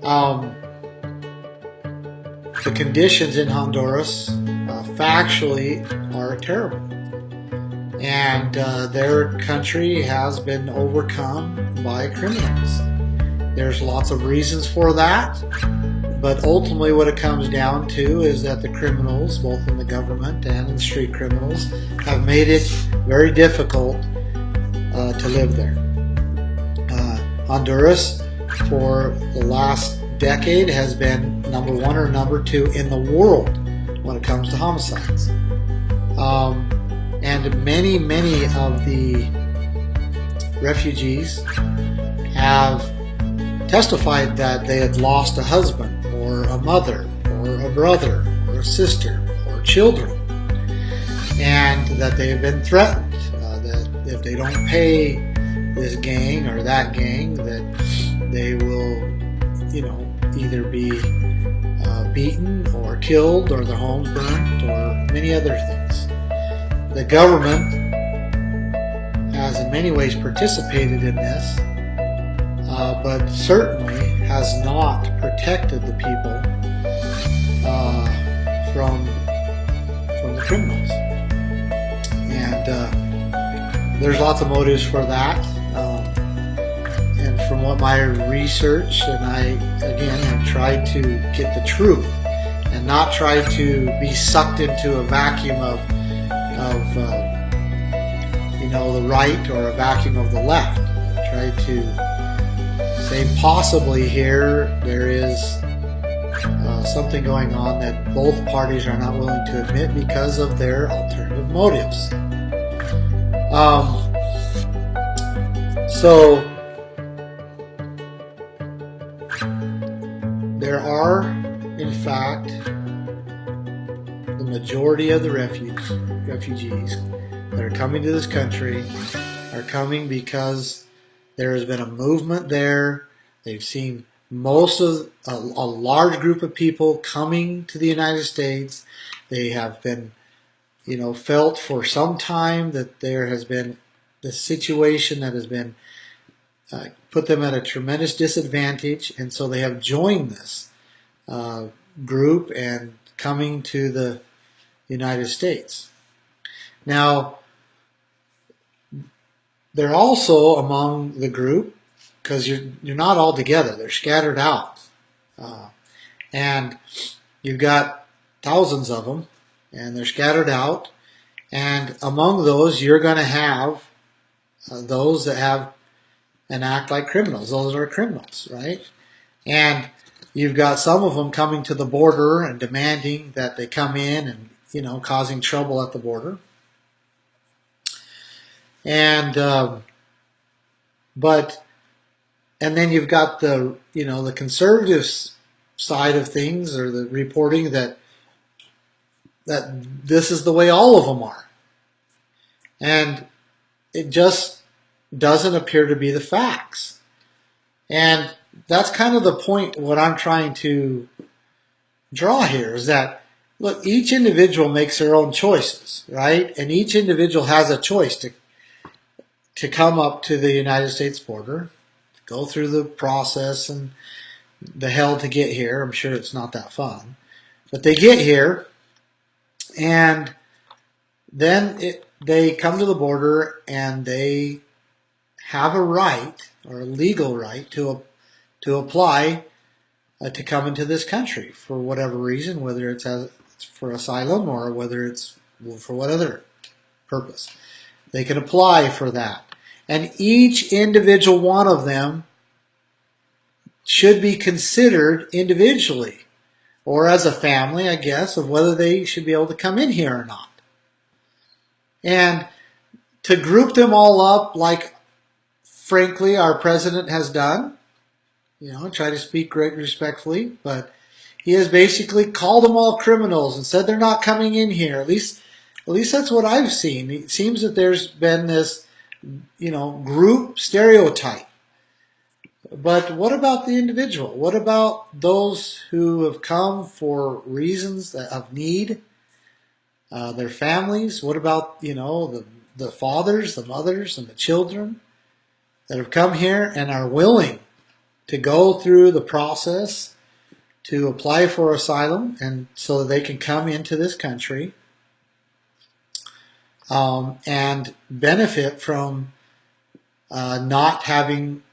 Um, the conditions in Honduras factually are terrible. And their country has been overcome by criminals. There's lots of reasons for that, but ultimately what it comes down to is that the criminals, both in the government and in the street criminals, have made it very difficult to live there. Honduras, for the last decade, has been number 1 or number 2 in the world when it comes to homicides. And many of the refugees have testified that they had lost a husband or a mother or a brother or a sister or children, and that they have been threatened that if they don't pay this gang or that gang, that they will, either be beaten or killed or their homes burned or many other things. The government has in many ways participated in this, but certainly has not protected the people from the criminals. And there's lots of motives for that. And from what my research, and I again have tried to get the truth and not try to be sucked into a vacuum of the right or a vacuum of the left. Try to say possibly here there is something going on that both parties are not willing to admit because of their alternative motives. So there are, in fact, the majority of the refugees that are coming to this country are coming because there has been a movement there. They've seen most of a large group of people coming to the United States. They have been, felt for some time that there has been this situation that has been put them at a tremendous disadvantage, and so they have joined this group and coming to the United States. Now, they're also among the group, because you're not all together. They're scattered out. And you've got thousands of them, and they're scattered out. And among those, you're going to have those that have and act like criminals. Those are criminals, right? And you've got some of them coming to the border and demanding that they come in and, causing trouble at the border. And and then you've got the the conservative side of things, or the reporting that this is the way all of them are, and it just doesn't appear to be the facts. And that's kind of the point. What I'm trying to draw here is that, look, each individual makes their own choices, right? And each individual has a choice to come up to the United States border, go through the process and the hell to get here. I'm sure it's not that fun. But they get here, and then they come to the border, and they have a right, or a legal right, to apply to come into this country for whatever reason, whether it's for asylum or whether it's for what other purpose. They can apply for that. And each individual one of them should be considered individually, or as a family, I guess, of whether they should be able to come in here or not. And to group them all up like, frankly, our president has done, try to speak great respectfully, but he has basically called them all criminals and said they're not coming in here. At least that's what I've seen. It seems that there's been this group stereotype. But what about the individual? What about those who have come for reasons of need? Their families? What about, the fathers, the mothers, and the children that have come here and are willing to go through the process to apply for asylum, and so that they can come into this country and benefit from not having